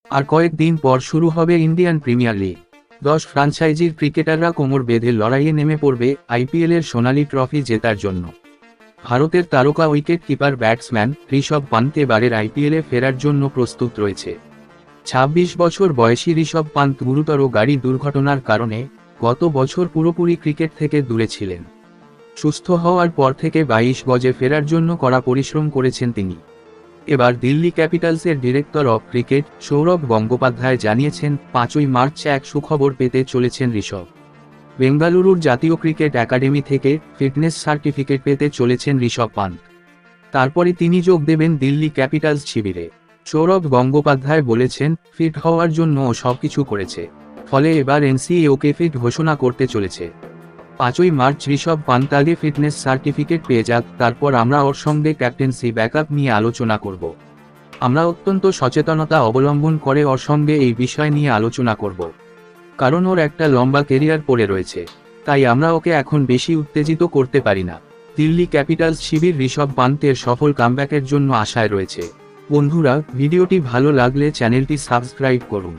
আর কয়েকদিন পর শুরু হবে ইন্ডিয়ান প্রিমিয়ার লিগ। 10 ফ্র্যাঞ্চাইজির ক্রিকেটাররা কোমর বেঁধে লড়াইয়ে নেমে পড়বে আইপিএলের সোনালি ট্রফি জেতার জন্য। ভারতের তারকা wicket keeper batsman Rishabh Pant এবারের আইপিএলে ফেরার জন্য প্রস্তুত রয়েছে। 26 বছর বয়সী ঋষভ পান্ত গুরুতর গাড়ি দুর্ঘটনার কারণে গত বছর পুরোপুরি ক্রিকেট থেকে দূরে ছিলেন। সুস্থ হওয়ার পর থেকে 22 গজে ফেরার জন্য কড়া পরিশ্রম করেছেন তিনি। এবার দিল্লি ক্যাপিটালসের director of cricket Sourav Gangopadhyay জানিয়েছেন 5ই মার্চ এক সুখবর পেতে চলেছেন ঋষভ। বেঙ্গালুরুর জাতীয় ক্রিকেট একাডেমি থেকে ফিটনেস সার্টিফিকেট পেতে চলেছেন ঋষভ পান্ত। তারপরে তিনি যোগ দেবেন দিল্লি ক্যাপিটালস শিবিরে। সৌরভ গঙ্গোপাধ্যায় বলেছেন, ফিট হওয়ার জন্য ও সবকিছু করেছে, ফলে এবার এনসিএ ওকে ফিট ঘোষণা করতে চলেছে। 5ই মার্চ ঋষভ পান্ত আগে ফিটনেস সার্টিফিকেট পেয়ে যাক, তারপর আমরা ওর সঙ্গে ক্যাপ্টেন্সি ব্যাকআপ নিয়ে আলোচনা করব। আমরা অত্যন্ত সচেতনতা অবলম্বন করে ওর সঙ্গে এই বিষয় নিয়ে আলোচনা করব, কারণ ওর একটা লম্বা কেরিয়ার পড়ে রয়েছে, তাই আমরা ওকে এখন বেশি উত্তেজিত করতে পারি না। দিল্লি ক্যাপিটালস শিবির ঋষভ পান্তের সফল কামব্যাকের জন্য আশায় রয়েছে। বন্ধুরা, ভিডিওটি ভালো লাগলে চ্যানেলটি সাবস্ক্রাইব করুন।